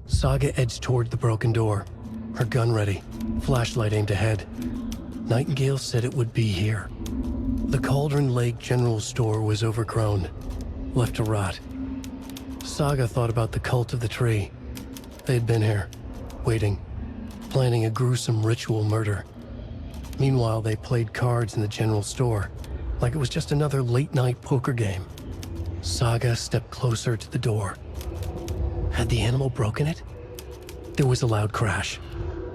Saga edged toward the broken door, her gun ready, flashlight aimed ahead. Nightingale said it would be here. The Cauldron Lake General Store was overgrown, left to rot. Saga thought about the cult of the tree. They had been here, waiting, planning a gruesome ritual murder. Meanwhile, they played cards in the general store, like it was just another late-night poker game. Saga stepped closer to the door. Had the animal broken it? There was a loud crash.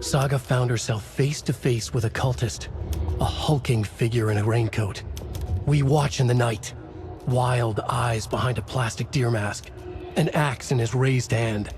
Saga found herself face to face with a cultist, a hulking figure in a raincoat. We watch in the night, wild eyes behind a plastic deer mask, an axe in his raised hand.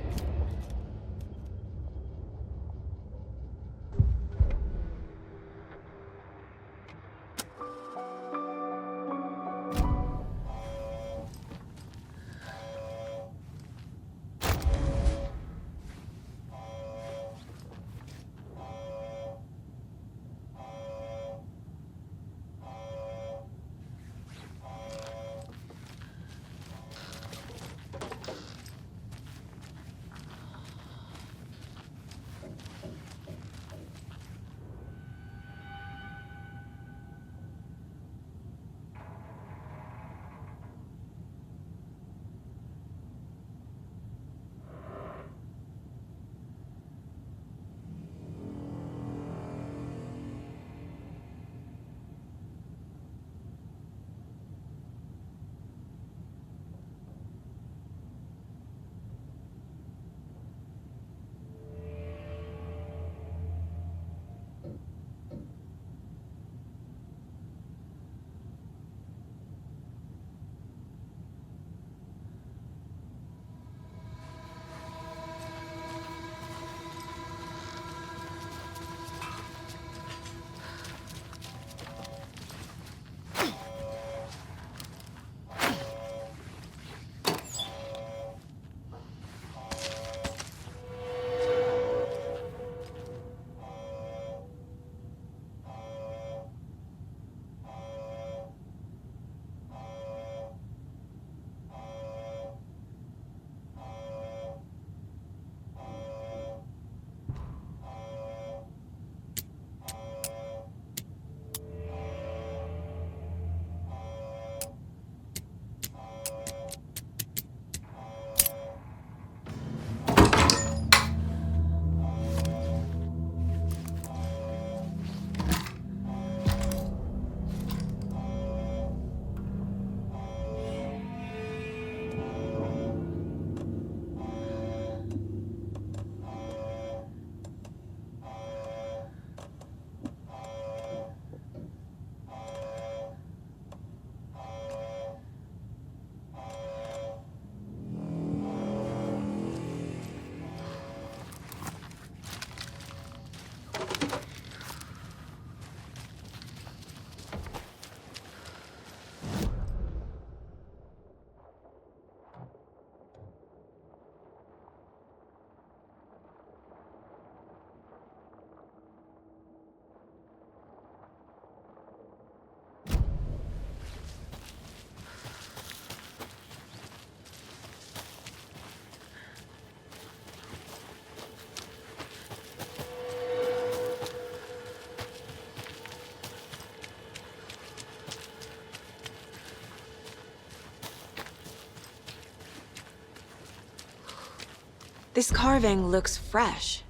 This carving looks fresh.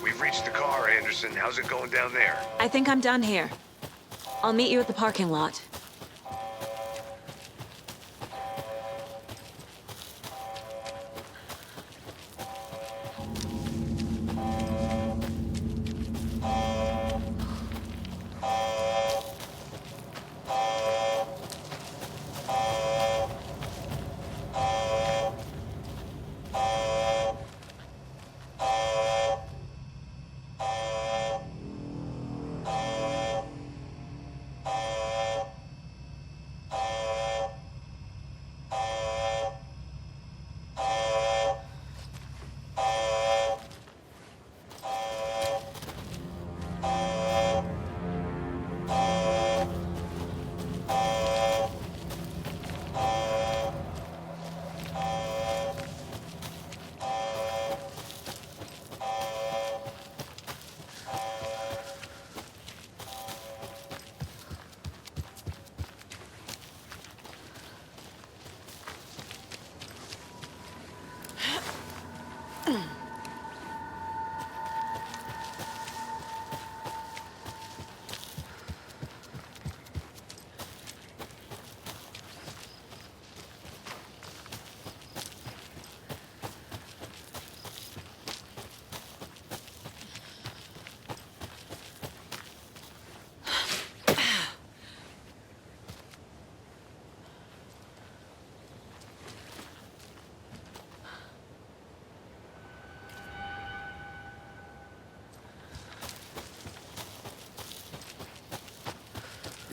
We've reached the car, Anderson. How's it going down there? I think I'm done here. I'll meet you at the parking lot.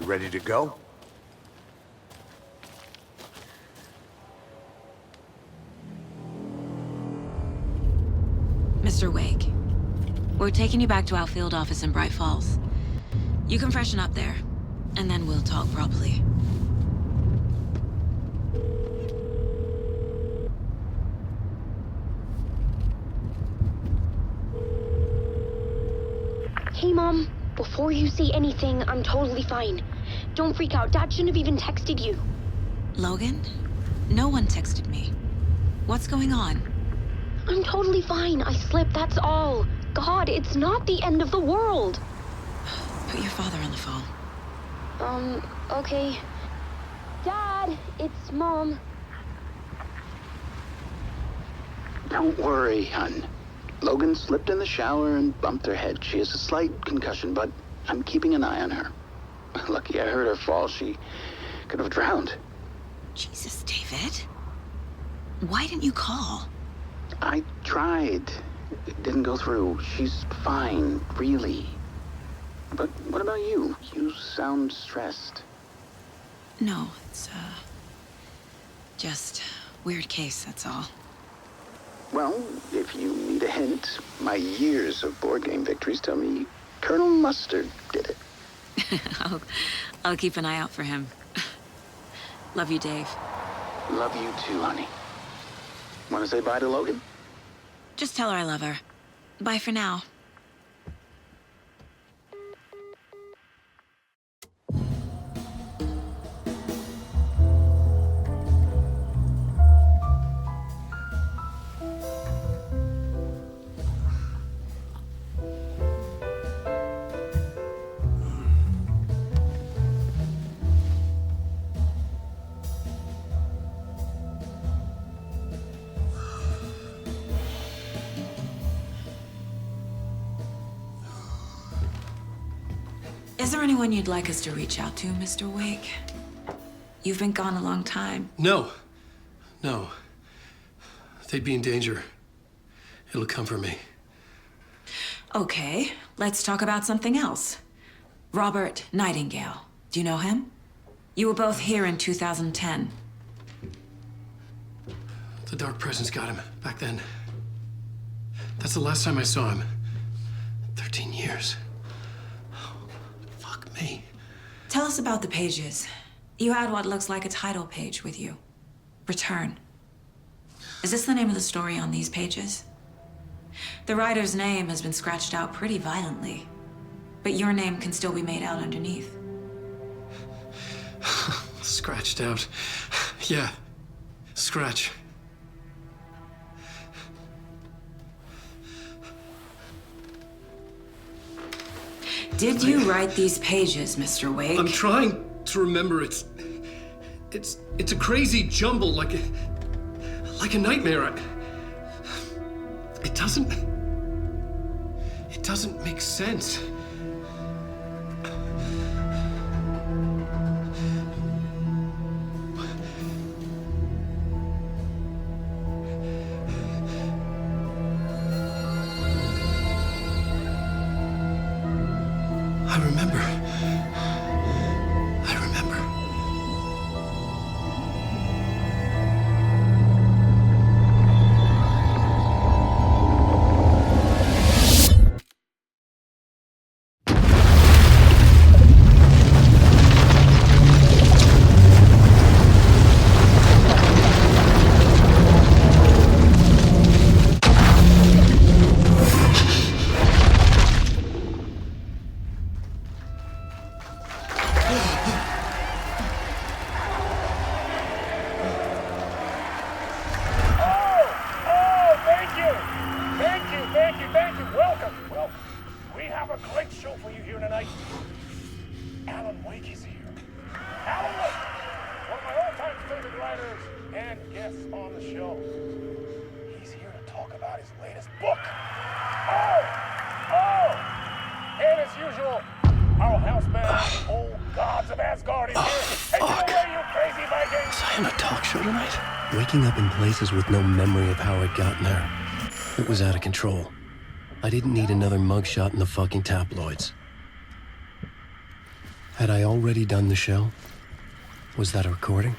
ready to go? Mr. Wake, we're taking you back to our field office in Bright Falls. You can freshen up there, and then we'll talk properly. Hey, Mom. Before you say anything, I'm totally fine. Don't freak out. Dad shouldn't have even texted you. Logan? No one texted me. What's going on? I'm totally fine. I slipped, that's all. God, it's not the end of the world. Put your father on the phone. Okay. Dad, it's Mom. Don't worry, hon. Logan slipped in the shower and bumped her head. She has a slight concussion, but I'm keeping an eye on her. Lucky I heard her fall. She could have drowned. Jesus, David. Why didn't you call? I tried. It didn't go through. She's fine, really. But what about you? You sound stressed. No, it's, just weird case, that's all. Well, if you need a hint, my years of board game victories tell me Colonel Mustard did it. I'll keep an eye out for him. Love you, Dave. Love you too, honey. Want to say bye to Logan? Just tell her I love her. Bye for now. Is there anyone you'd like us to reach out to, Mr. Wake? You've been gone a long time. No. No. They'd be in danger. It'll come for me. Okay, let's talk about something else. Robert Nightingale. Do you know him? You were both here in 2010. The Dark Presence got him back then. That's the last time I saw him. 13 years. Fuck me. Tell us about the pages. You had what looks like a title page with you. Return. Is this the name of the story on these pages? The writer's name has been scratched out pretty violently, but your name can still be made out underneath. Scratched out. Yeah. Scratch. Did you write these pages, Mr. Wake? I'm trying to remember. It's a crazy jumble, like a nightmare. It doesn't make sense. I remember. Waking up in places with no memory of how I'd gotten there. It was out of control. I didn't need another mugshot in the fucking tabloids. Had I already done the show? Was that a recording?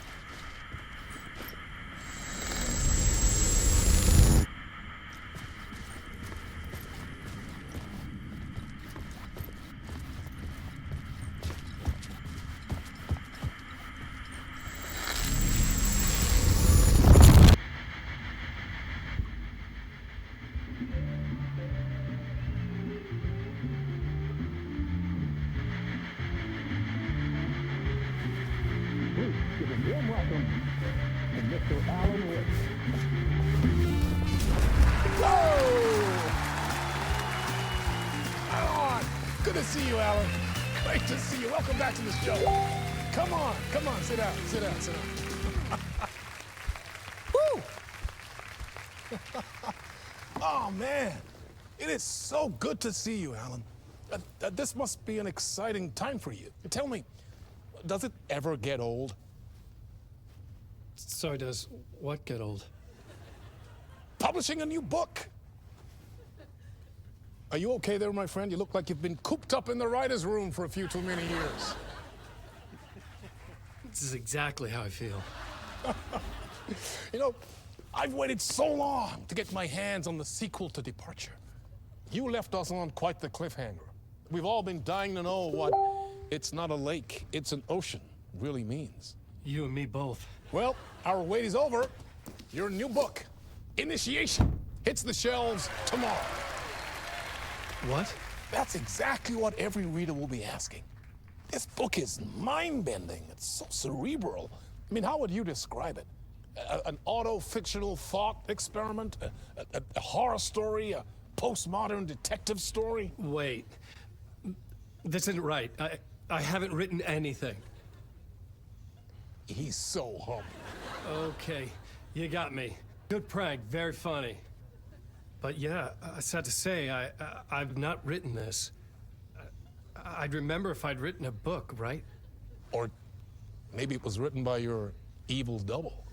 Good to see you, Alan. Great to see you. Welcome back to the show. Come on, sit down. Woo! Oh, man. It is so good to see you, Alan. This must be an exciting time for you. Tell me, does it ever get old? So does what get old? Publishing a new book. Are you okay there, my friend? You look like you've been cooped up in the writer's room for a few too many years. This is exactly how I feel. You know, I've waited so long to get my hands on the sequel to Departure. You left us on quite the cliffhanger. We've all been dying to know what "it's not a lake, it's an ocean" really means. You and me both. Well, our wait is over. Your new book, Initiation, hits the shelves tomorrow. What? That's exactly what every reader will be asking. This book is mind-bending. It's so cerebral. I mean, how would you describe it? An auto-fictional thought experiment? A horror story? A postmodern detective story? Wait. This isn't right. I haven't written anything. He's so humble. Okay, you got me. Good prank, very funny. But yeah, sad to say, I've not written this. I'd remember if I'd written a book, right? Or maybe it was written by your evil double.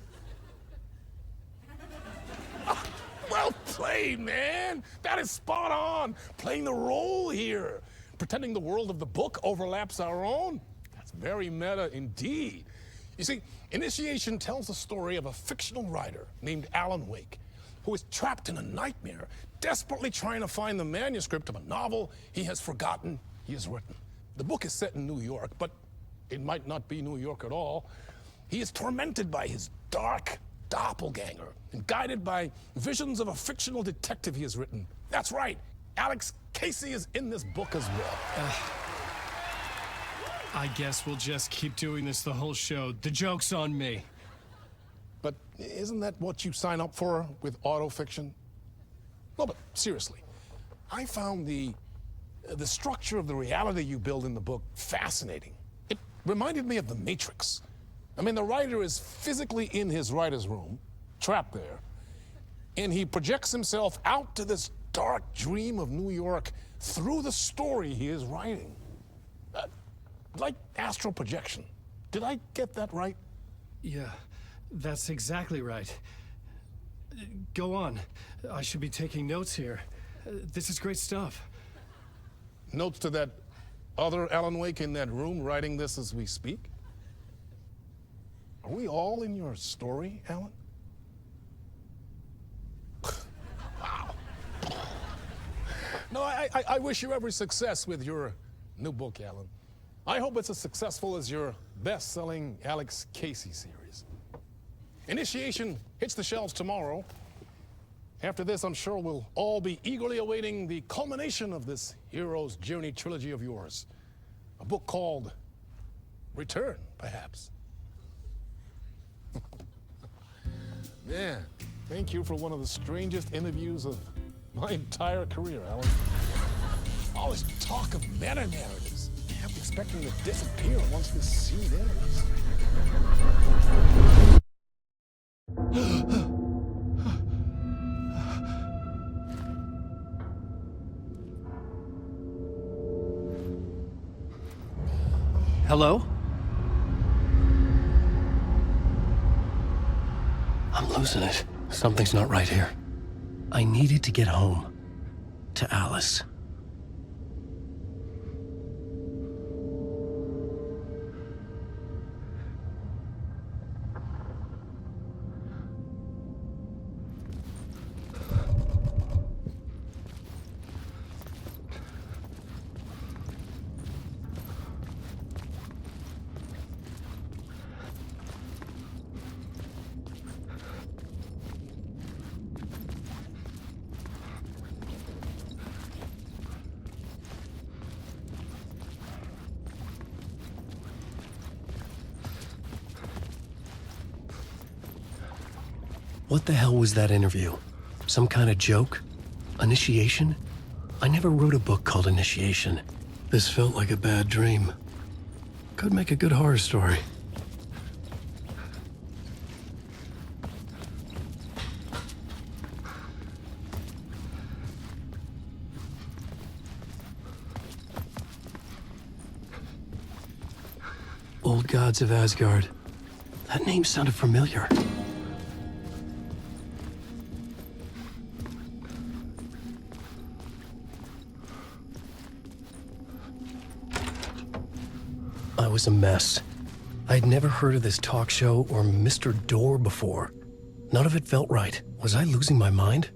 Well played, man! That is spot on! Playing the role here. Pretending the world of the book overlaps our own. That's very meta indeed. You see, Initiation tells the story of a fictional writer named Alan Wake, who is trapped in a nightmare, desperately trying to find the manuscript of a novel he has forgotten he has written. The book is set in New York, but it might not be New York at all. He is tormented by his dark doppelganger and guided by visions of a fictional detective he has written. That's right, Alex Casey is in this book as well. I guess we'll just keep doing this the whole show. The joke's on me. But isn't that what you sign up for with autofiction? No, but seriously, I found the structure of the reality you build in the book fascinating. It reminded me of The Matrix. I mean, the writer is physically in his writer's room, trapped there, and he projects himself out to this dark dream of New York through the story he is writing. Like astral projection. Did I get that right? Yeah, that's exactly right. Go on. I should be taking notes here. This is great stuff. Notes to that other Alan Wake in that room writing this as we speak? Are we all in your story, Alan? Wow. No, I wish you every success with your new book, Alan. I hope it's as successful as your best-selling Alex Casey series. Initiation hits the shelves tomorrow. After this, I'm sure we'll all be eagerly awaiting the culmination of this hero's journey trilogy of yours. A book called Return, perhaps. Man, thank you for one of the strangest interviews of my entire career, Alan. All this talk of meta-narratives. I'm expecting to disappear once this scene ends. Hello? I'm losing it. Something's not right here. I needed to get home. To Alice. What the hell was that interview? Some kind of joke? Initiation? I never wrote a book called Initiation. This felt like a bad dream. Could make a good horror story. Old Gods of Asgard. That name sounded familiar. I was a mess. I'd never heard of this talk show or Mr. Door before. None of it felt right. Was I losing my mind?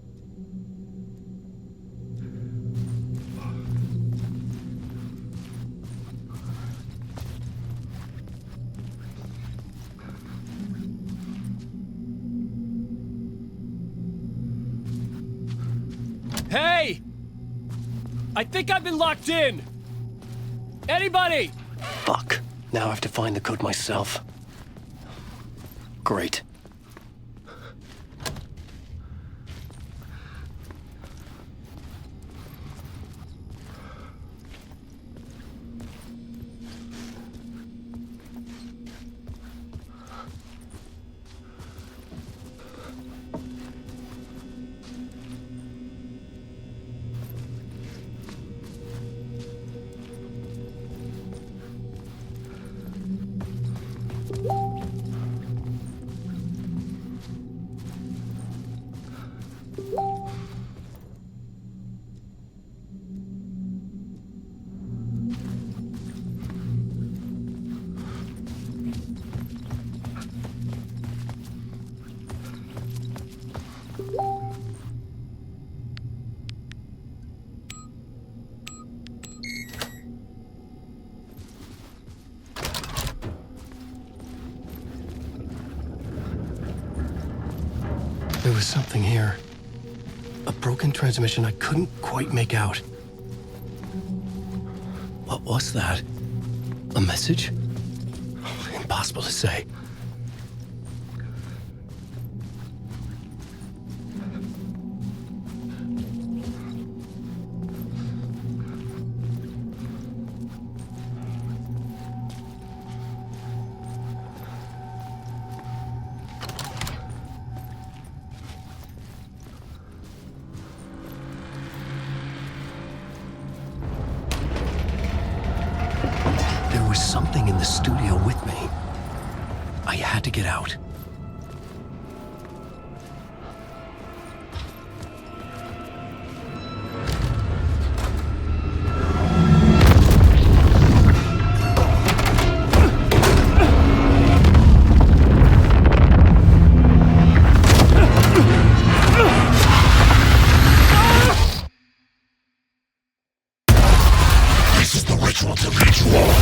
Hey! I think I've been locked in! Anybody? Fuck. Now I have to find the code myself. Great. There was something here. A broken transmission I couldn't quite make out. What was that? A message? Impossible to say. There was something in the studio with me. I had to get out. This is the ritual to lead you all.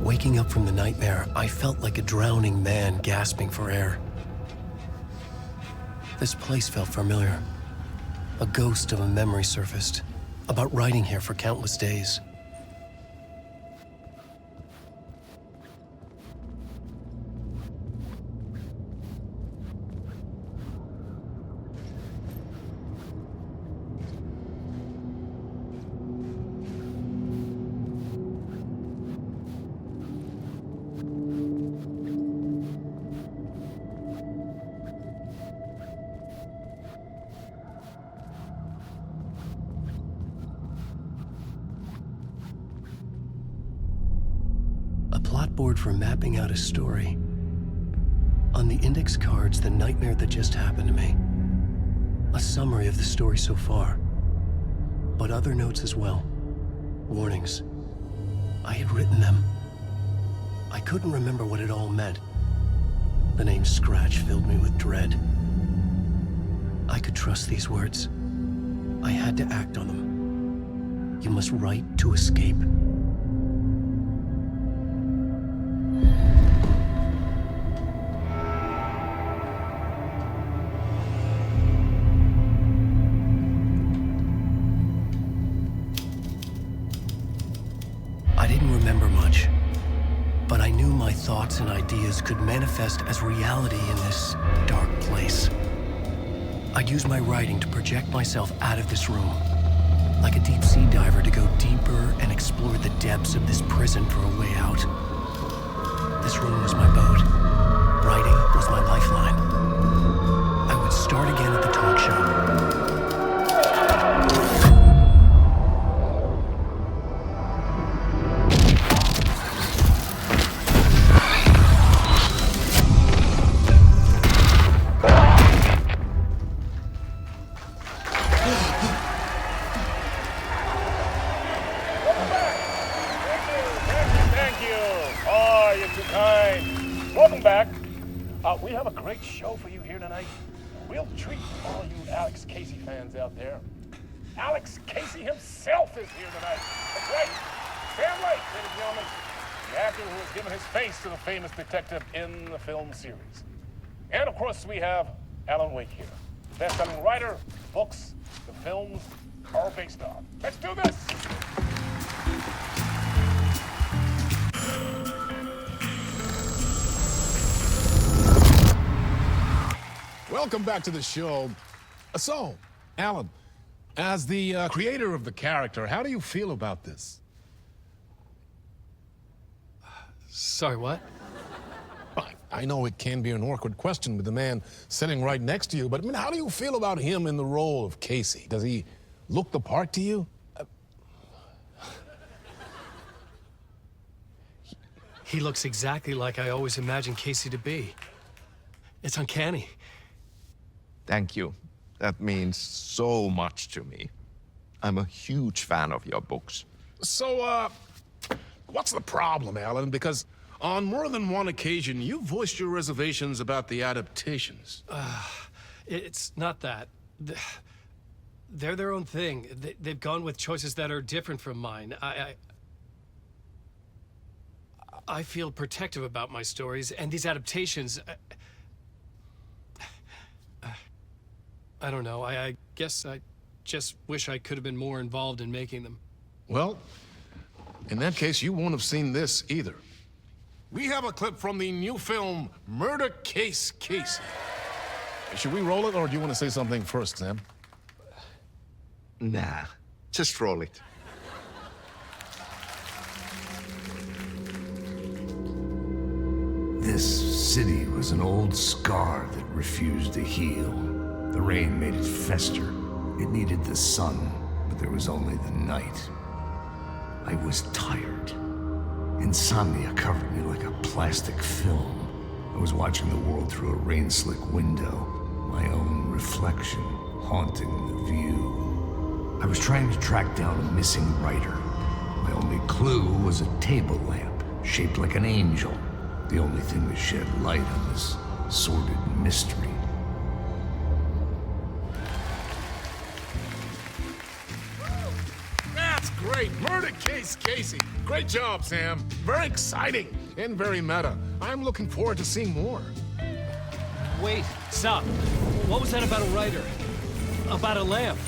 Waking up from the nightmare, I felt like a drowning man gasping for air. This place felt familiar. A ghost of a memory surfaced, about writing here for countless days. A plot board for mapping out a story. On the index cards, the nightmare that just happened to me. A summary of the story so far. But other notes as well. Warnings. I had written them. I couldn't remember what it all meant. The name Scratch filled me with dread. I could trust these words. I had to act on them. You must write to escape. I'd didn't remember much, but I knew my thoughts and ideas could manifest as reality in this dark place. I'd use my writing to project myself out of this room, like a deep sea diver to go deeper and explore the depths of this prison for a way out. This room was my boat. Writing was my lifeline. I would start again at the talk show. We have a great show for you here tonight. Real treat for all you Alex Casey fans out there. Alex Casey himself is here tonight. That's right, Sam Lake, ladies and gentlemen, the actor who has given his face to the famous detective in the film series. And of course, we have Alan Wake here, best-selling writer, books, the films are based on. Let's do this! Welcome back to the show. So, Alan, as the creator of the character, how do you feel about this? Sorry, what? I know it can be an awkward question with the man sitting right next to you, but I mean, how do you feel about him in the role of Casey? Does he look the part to you? He looks exactly like I always imagined Casey to be. It's uncanny. Thank you. That means so much to me. I'm a huge fan of your books. So, what's the problem, Alan? Because on more than one occasion, you voiced your reservations about the adaptations. It's not that. They're their own thing. They've gone with choices that are different from mine. I feel protective about my stories, and these adaptations... I don't know. I guess I just wish I could have been more involved in making them. Well, in that case, you won't have seen this either. We have a clip from the new film, Murder Case Casey. Should we roll it, or do you want to say something first, Sam? Nah, just roll it. This city was an old scar that refused to heal. The rain made it fester. It needed the sun, but there was only the night. I was tired. Insomnia covered me like a plastic film. I was watching the world through a rain-slick window, my own reflection haunting the view. I was trying to track down a missing writer. My only clue was a table lamp, shaped like an angel. The only thing that shed light on this sordid mystery. That's great! Murder Case Casey! Great job, Sam. Very exciting and very meta. I'm looking forward to seeing more. Wait, stop. What was that about a writer? About a lamp?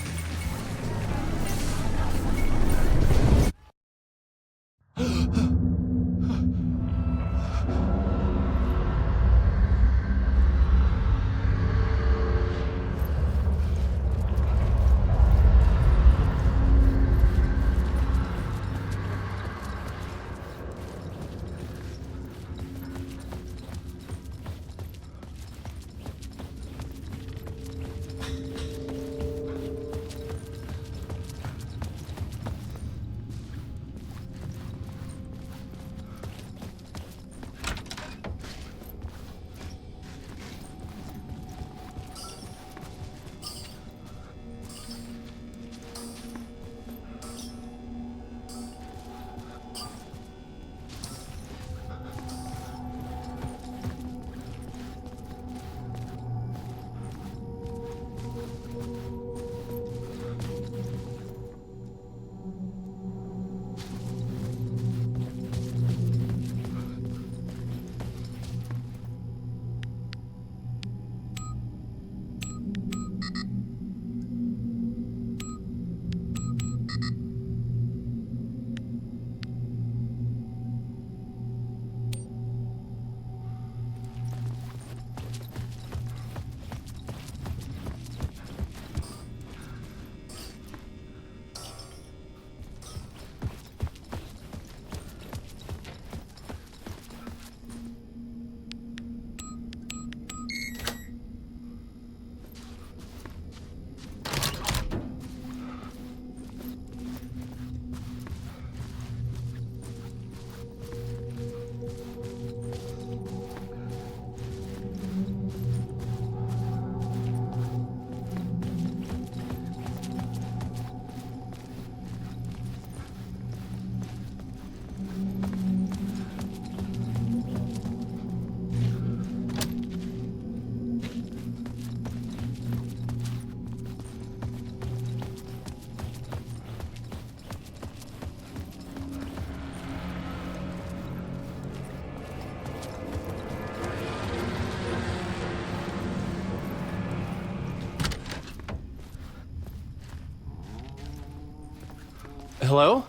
Hello?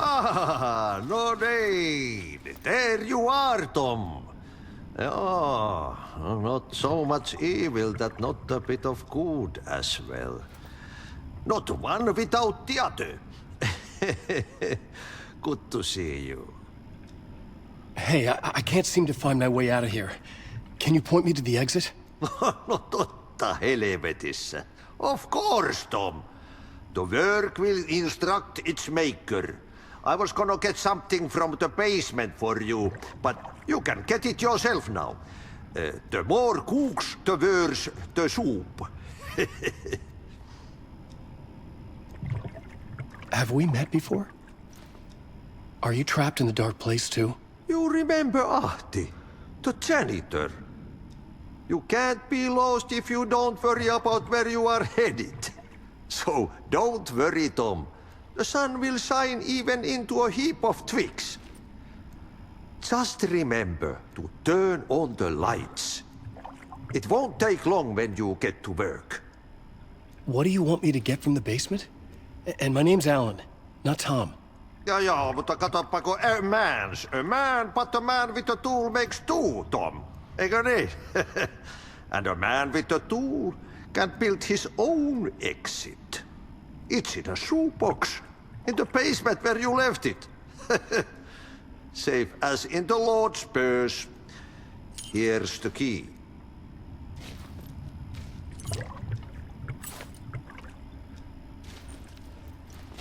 Ah, no need. There you are, Tom. Oh, not so much evil that not a bit of good as well. Not one without the other. Good to see you. Hey, I can't seem to find my way out of here. Can you point me to the exit? No totta helvetissä. Of course, Tom. The work will instruct its maker. I was gonna get something from the basement for you, but you can get it yourself now. The more cooks, the worse the soup. Have we met before? Are you trapped in the dark place too? You remember Ahti, the janitor. You can't be lost if you don't worry about where you are headed. So don't worry, Tom. The sun will shine even into a heap of twigs. Just remember to turn on the lights. It won't take long when you get to work. What do you want me to get from the basement? And my name's Alan, not Tom. Ja, mutta katoppa kun a man, but a man with a tool makes two, Tom. Eikö niin? And a man with a tool can build his own exit. It's in a shoebox, in the basement where you left it. Safe as in the Lord's purse. Here's the key.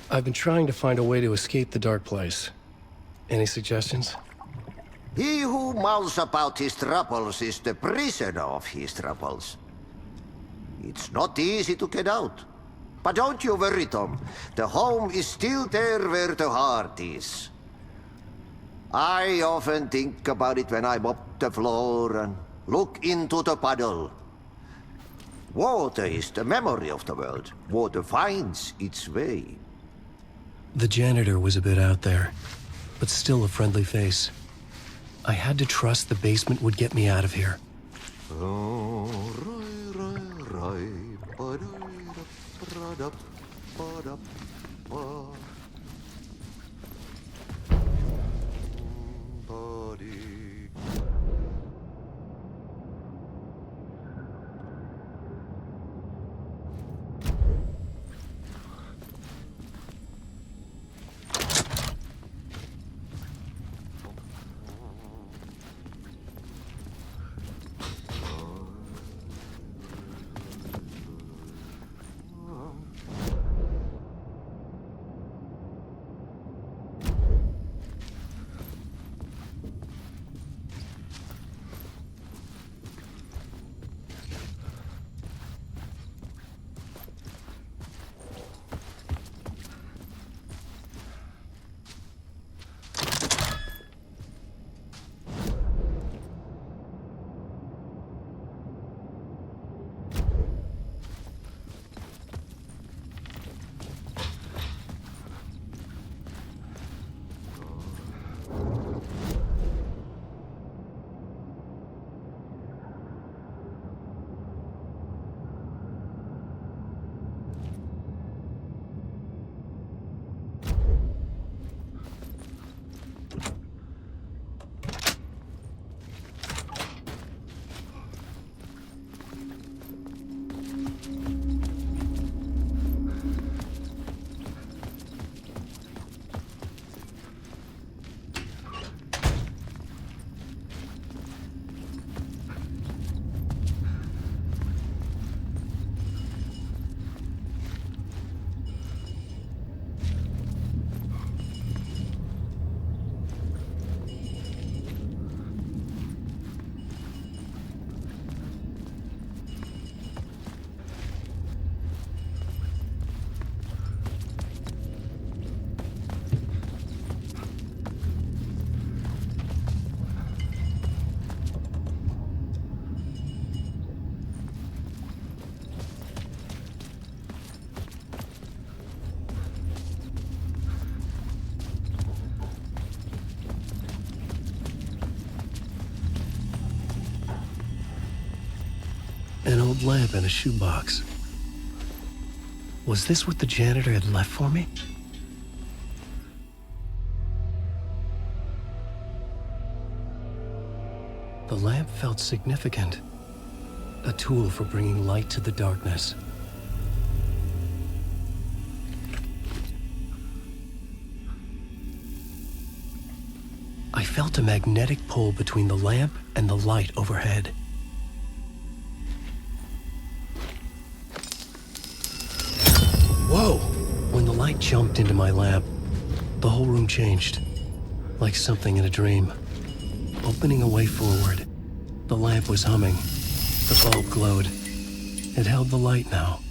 I've been trying to find a way to escape the dark place. Any suggestions? He who mouths about his troubles is the prisoner of his troubles. It's not easy to get out. But don't you worry, Tom. The home is still there where the heart is. I often think about it when I mop the floor and look into the puddle. Water is the memory of the world. Water finds its way. The janitor was a bit out there, but still a friendly face. I had to trust the basement would get me out of here. An old lamp in a shoebox. Was this what the janitor had left for me? The lamp felt significant. A tool for bringing light to the darkness. I felt a magnetic pull between the lamp and the light overhead. Whoa! When the light jumped into my lamp, the whole room changed, like something in a dream. Opening a way forward, the lamp was humming. The bulb glowed. It held the light now.